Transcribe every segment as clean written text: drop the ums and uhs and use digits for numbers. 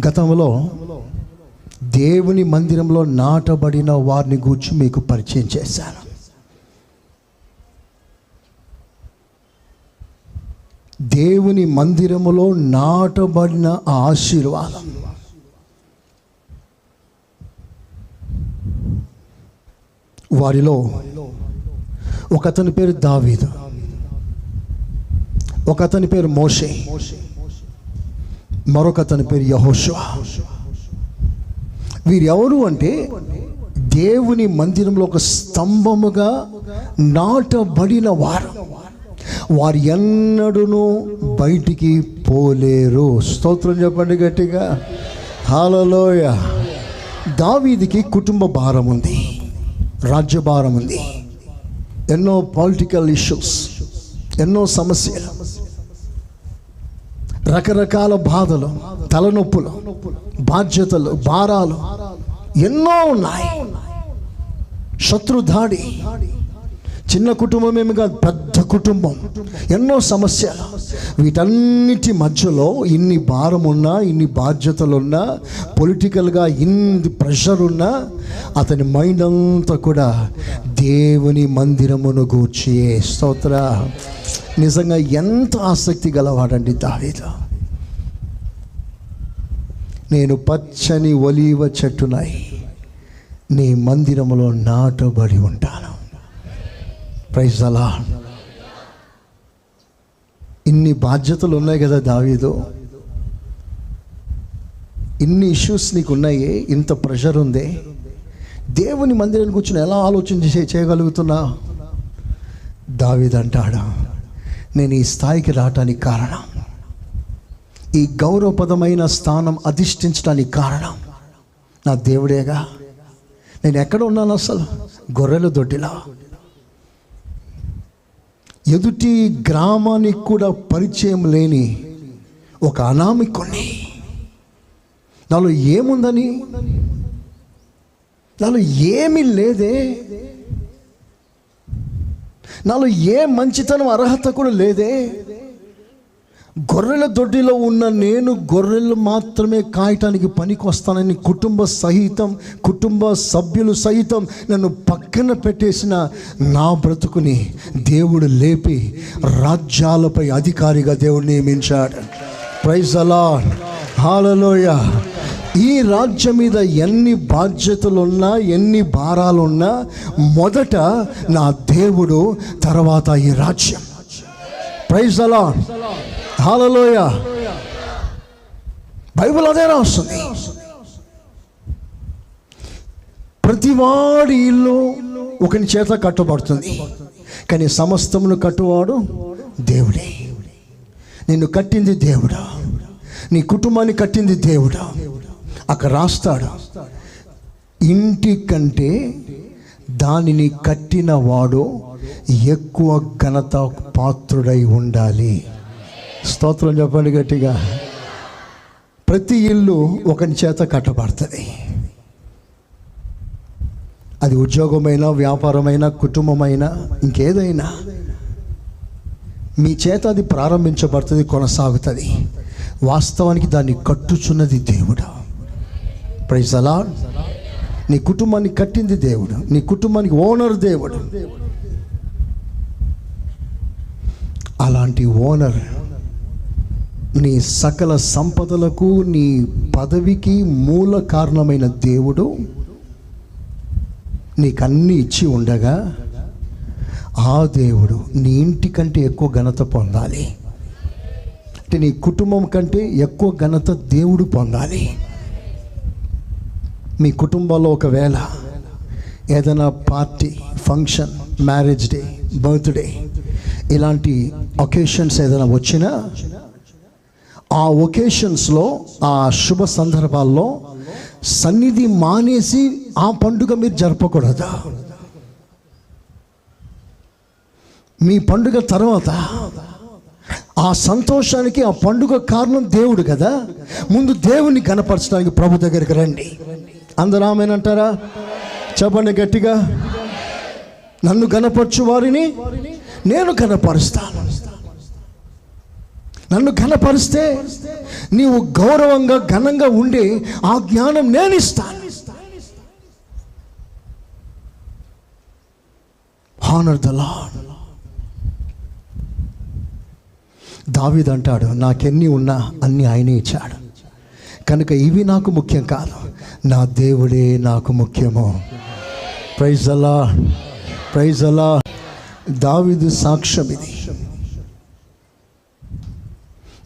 గతంలో దేవుని మందిరంలో నాటబడిన వారిని గూర్చి మీకు పరిచయం చేశాను. దేవుని మందిరములో నాటబడిన ఆశీర్వాదం వారిలో ఒకతని పేరు దావీదు, ఒకతని పేరు మోషే, మరొకతని పేరు యెహోషువ. వీరెవరు అంటే దేవుని మందిరంలో ఒక స్తంభముగా నాటబడిన వారు. వారు ఎన్నడూను బయటికి పోలేరు. స్తోత్రం చెప్పండి గట్టిగా, హల్లెలూయ. దావీదుకి కుటుంబ భారం ఉంది, రాజ్య భారం ఉంది, ఎన్నో పొలిటికల్ ఇష్యూస్, ఎన్నో సమస్యలు, రకరకాల బాధలు, తలనొప్పులు, బాధ్యతలు, భారాలు ఎన్నో ఉన్నాయి. శత్రు దాడి, చిన్న కుటుంబమేమి కాదు, పెద్ద కుటుంబం, ఎన్నో సమస్యలు. వీటన్నిటి మధ్యలో ఇన్ని భారం ఉన్నా, ఇన్ని బాధ్యతలున్నా, పొలిటికల్గా ఇన్ని ప్రెషర్ ఉన్నా, అతని మైండ్ అంతా కూడా దేవుని మందిరమును గూర్చి. స్తోత్ర. నిజంగా ఎంత ఆసక్తి గలవాడండి దావీదు. నేను పచ్చని ఒలీవ చెట్టునై నీ మందిరములో నాటబడి ఉంటాను. Praise the Lord. ఇన్ని బాధ్యతలు ఉన్నాయి కదా దావీదు, ఇన్ని ఇష్యూస్ నీకు ఉన్నాయి, ఇంత ప్రెషర్ ఉంది, దేవుని మందిరాన్ని కూర్చొని ఎలా ఆలోచన చేయగలుగుతున్నా? దావీదు అంటాడు, నేను ఈ స్థాయికి రావటానికి కారణం, ఈ గౌరవపదమైన స్థానం అధిష్ఠించడానికి కారణం నా దేవుడేగా. నేను ఎక్కడ ఉన్నాను? అసలు గొర్రెల దొడ్డిలా, ఎదుటి గ్రామానికి కూడా పరిచయం లేని ఒక అనామికుణ్ణి. నాలో ఏముందని, నాలో ఏమీ లేదే, నాలో ఏ మంచితనం అర్హత కూడా లేదే. గొర్రెల దొడ్డిలో ఉన్న నేను గొర్రెలు మాత్రమే కాయటానికి పనికి వస్తానని కుటుంబ సభ్యులు సహితం నన్ను పక్కన పెట్టేసిన నా బ్రతుకుని దేవుడు లేపి రాజ్యాలపై అధికారిగా దేవుడు నియమించాడు. ప్రైజ్ ది లార్డ్, హల్లెలూయా. ఈ రాజ్యం మీద ఎన్ని బాధ్యతలున్నా, ఎన్ని భారాలున్నా, మొదట నా దేవుడు, తర్వాత ఈ రాజ్యం. Praise the Lord, hallelujah. Bible అదే రాస్తుంది. ప్రతివాడి ఇల్లు ఒకని చేత కట్టబడుతుంది, కానీ సమస్తమును కట్టువాడు దేవుడే. నిన్ను కట్టింది దేవుడా, నీ కుటుంబాన్ని కట్టింది దేవుడా. అక్కడ రాస్తాడు, ఇంటి కంటే దానిని కట్టిన వాడు ఎక్కువ ఘనత పాత్రుడై ఉండాలి. స్తోత్రం చెప్పండి గట్టిగా. ప్రతి ఇల్లు ఒకని చేత కట్టబడుతుంది. అది ఉద్యోగమైనా, వ్యాపారమైనా, కుటుంబమైనా, ఇంకేదైనా మీ చేత అది ప్రారంభించబడుతుంది, కొనసాగుతుంది. వాస్తవానికి దాన్ని కట్టుచున్నది దేవుడు. Praise the Lord. నీ కుటుంబాన్ని కట్టింది దేవుడు, నీ కుటుంబానికి ఓనర్ దేవుడు. అలాంటి ఓనర్ నీ సకల సంపదలకు, నీ పదవికి మూల కారణమైన దేవుడు నీకన్నీ ఇచ్చి ఉండగా, ఆ దేవుడు నీ ఇంటి కంటే ఎక్కువ ఘనత పొందాలి అంటే, నీ కుటుంబం కంటే ఎక్కువ ఘనత దేవుడు పొందాలి. మీ కుటుంబంలో ఒకవేళ ఏదైనా party, function, marriage day, birthday, ఇలాంటి ఒకేషన్స్ ఏదైనా వచ్చినా, ఆ ఒకేషన్స్లో, ఆ శుభ సందర్భాల్లో సన్నిధి మానేసి ఆ పండుగ మీరు జరపకూడదు. మీ పండుగ తర్వాత ఆ సంతోషానికి, ఆ పండుగ కారణం దేవుడు కదా. ముందు దేవుని కనపరచడానికి ప్రభు దగ్గరికి రండి. అందరూ ఆమేనంటారా? చెప్పండి గట్టిగా. నన్ను కనపరచు వారిని నేను కనపరుస్తాను. నన్ను ఘనపరిస్తే నీవు గౌరవంగా ఘనంగా ఉండి ఆ జ్ఞానం నేను ఇస్తాను. Honour the Lord. దావీదు అంటాడు, నాకెన్ని ఉన్నా అన్ని ఆయనే ఇచ్చాడు కనుక ఇవి నాకు ముఖ్యం కాదు, నా దేవుడే నాకు ముఖ్యము. Praise the Lord, praise the Lord. దావీదు సాక్ష్యం ఇది.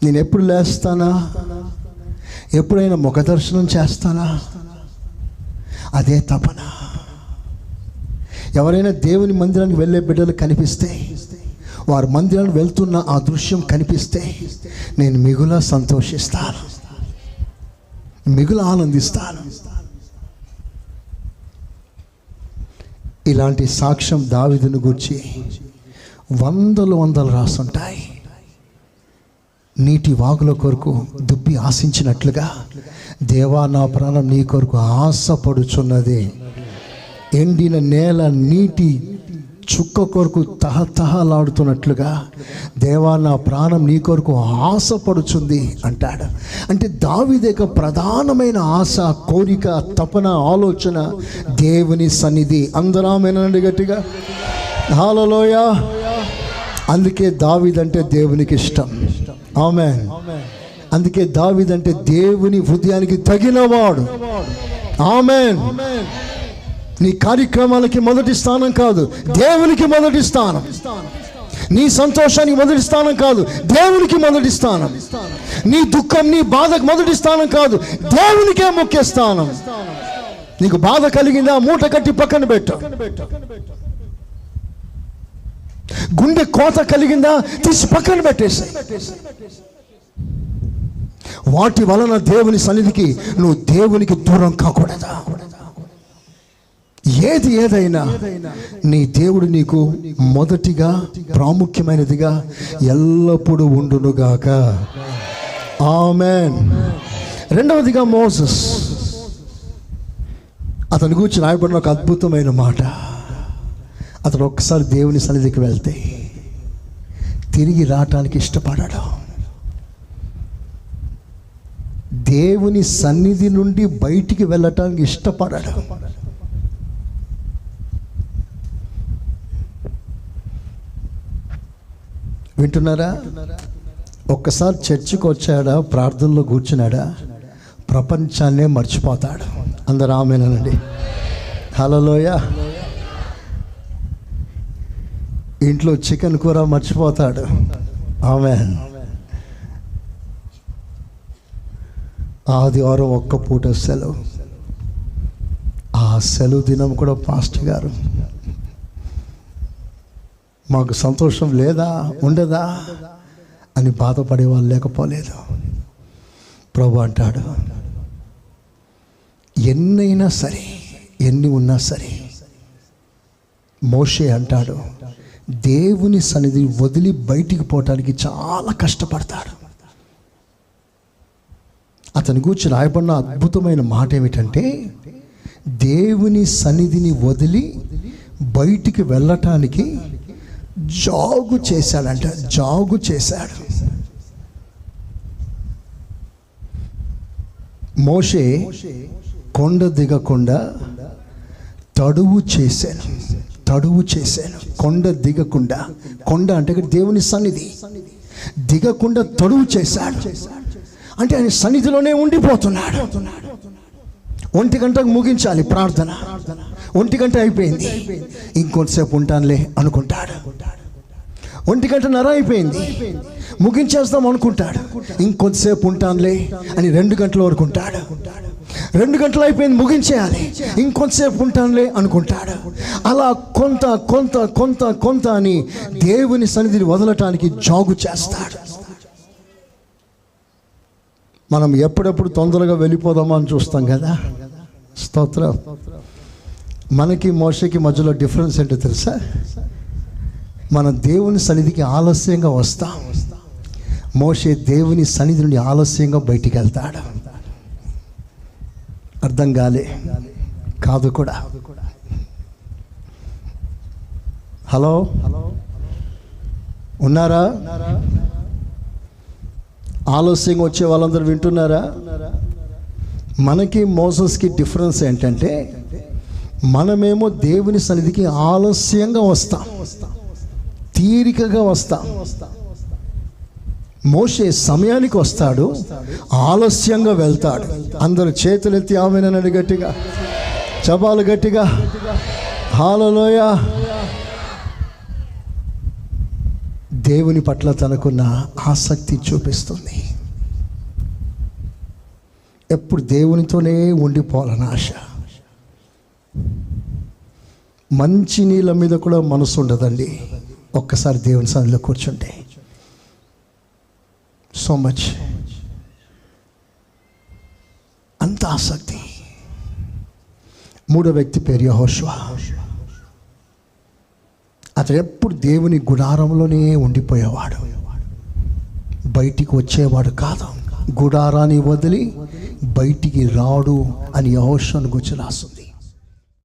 నేను ఎప్పుడు లేస్తానా, ఎప్పుడైనా ముఖ దర్శనం చేస్తానా, అదే తపన. ఎవరైనా దేవుని మందిరానికి వెళ్ళే బిడ్డలు కనిపిస్తే, వారు మందిరానికి వెళ్తున్న ఆ దృశ్యం కనిపిస్తే నేను మిగుల సంతోషిస్తాను, మిగుల ఆనందిస్తాను. ఇలాంటి సాక్ష్యం దావీదును గూర్చి వందలు రాసుంటాయి. నీటి వాగుల కొరకు దుప్పి ఆశించినట్లుగా దేవా నా ప్రాణం నీ కొరకు ఆశపడుచున్నది. ఎండిన నేల నీటి చుక్క కొరకు తహతహలాడుతున్నట్లుగా దేవా నా ప్రాణం నీ కొరకు ఆశపడుచుంది అంటాడు. అంటే దావీదు యొక్క ప్రధానమైన ఆశ, కోరిక, తపన, ఆలోచన దేవుని సన్నిధి. అందరూ ఆమేనండి గట్టిగా. హల్లెలూయా. అందుకే దావీదు అంటే దేవునికి ఇష్టం. ఆమేన్. అందుకే దావీదు అంటే దేవుని హృదయానికి తగినవాడు. ఆమేన్. నీ కార్యక్రమాలకి మొదటి స్థానం కాదు, దేవునికి మొదటి స్థానం. నీ సంతోషానికి మొదటి స్థానం కాదు, దేవునికి మొదటి స్థానం. నీ దుఃఖం, నీ బాధకు మొదటి స్థానం కాదు, దేవునికే ముఖ్య స్థానం. నీకు బాధ కలిగిందా, మూట కట్టి పక్కన పెట్టు. గుండె కోత కలిగిందా, తీసి పక్కన పెట్టేసి. వాటి వలన దేవుని సన్నిధికి నువ్వు దేవునికి దూరం కాకూడదా. ఏది ఏదైనా నీ దేవుడు నీకు మొదటిగా ప్రాముఖ్యమైనదిగా ఎల్లప్పుడూ ఉండునుగాక. ఆమేన్. రెండవదిగా మోసెస్, అతని గురించి రాయబడిన ఒక అద్భుతమైన మాట. అతను ఒక్కసారి దేవుని సన్నిధికి వెళ్తే తిరిగి రావటానికి ఇష్టపడాడు. దేవుని సన్నిధి నుండి బయటికి వెళ్ళటానికి ఇష్టపడాడు. వింటున్నారా? ఒక్కసారి చర్చికి వచ్చాడా, ప్రార్థనలో కూర్చున్నాడా, ప్రపంచాన్నే మర్చిపోతాడు. అందరూ ఆమేనండి. హల్లెలూయా. ఇంట్లో చికెన్ కూర మర్చిపోతాడు. ఆమేన్. ఆదివారం ఒక్క పూట సెలవు. ఆ సెలవు దినం కూడా పాస్టర్ గారు మాకు సంతోషం లేదా, ఉండదా అని బాధపడే వాళ్ళు లేకపోలేదు. ప్రభు అంటాడు, ఎన్నైనా సరే, ఎన్ని ఉన్నా సరే, మోషే అంటాడు దేవుని సన్నిధి వదిలి బయటికి పోవటానికి చాలా కష్టపడతాడు. అతని గురించి రాయబడిన అద్భుతమైన మాట ఏమిటంటే, దేవుని సన్నిధిని వదిలి బయటికి వెళ్ళటానికి జాగు చేశాడంట. జాగు చేశాడు. మోషే కొండ దిగకుండా తడువు చేశాను. తడువు చేశాను. కొండ దిగకుండా, కొండ అంటే దేవుని సన్నిధి, దిగకుండా తడువు చేశాడు. అంటే ఆయన సన్నిధిలోనే ఉండిపోతున్నాడు. 1 గంటకు ముగించాలి ప్రార్థన. 1 గంట అయిపోయింది, ఇంకొంతసేపు ఉంటానులే అనుకుంటాడు. 1:30 అయిపోయింది, ముగించేస్తాం అనుకుంటాడు. ఇంకొంతసేపు ఉంటానులే అని 2 గంటల వరకు ఉంటాడు. 2 గంటలు అయిపోయింది, ముగించేయాలి, ఇంకొంతసేపు ఉంటానులే అనుకుంటాడు. అలా కొంత కొంత కొంత కొంత అని దేవుని సన్నిధిని వదలటానికి జాగు చేస్తాడు. మనం ఎప్పుడెప్పుడు తొందరగా వెళ్ళిపోదామా అని చూస్తాం కదా. స్తోత్రం. మనకి మోషేకి మధ్యలో డిఫరెన్స్ ఏంటో తెలుసా? మన దేవుని సన్నిధికి ఆలస్యంగా వస్తాం, మోషే దేవుని సన్నిధి నుండి ఆలస్యంగా బయటికి వెళ్తాడు. అర్థం కాలే కాదు కూడా. హలో, ఉన్నారా? ఆలస్యంగా వచ్చే వాళ్ళందరూ వింటున్నారా? మనకి మోసస్కి డిఫరెన్స్ ఏంటంటే, మనమేమో దేవుని సన్నిధికి ఆలస్యంగా వస్తాం, తీరికగా వస్తాం. మోషే సమయానికి వస్తాడు, ఆలస్యంగా వెళ్తాడు. అందరూ చేతులెత్తి ఆమేనని గట్టిగా చపాలు గట్టిగా హల్లెలూయా. దేవుని పట్ల తనకున్న ఆసక్తి చూపిస్తుంది. ఎప్పుడు దేవునితోనే ఉండిపోవాలని ఆశ. మంచి నీళ్ళ మీద కూడా మనసు ఉండదండి ఒక్కసారి దేవుని సన్నిధిలో కూర్చుంటే. సో మచ్, అంత ఆసక్తి. మూడో వ్యక్తి పేరు యెహోషువ. అతడు ఎప్పుడు దేవుని గుడారంలోనే ఉండిపోయేవాడు, బయటికి వచ్చేవాడు కాదు. గుడారాన్ని వదిలి బయటికి రాడు అని యెహోషువను గురించి రాస్తుంది.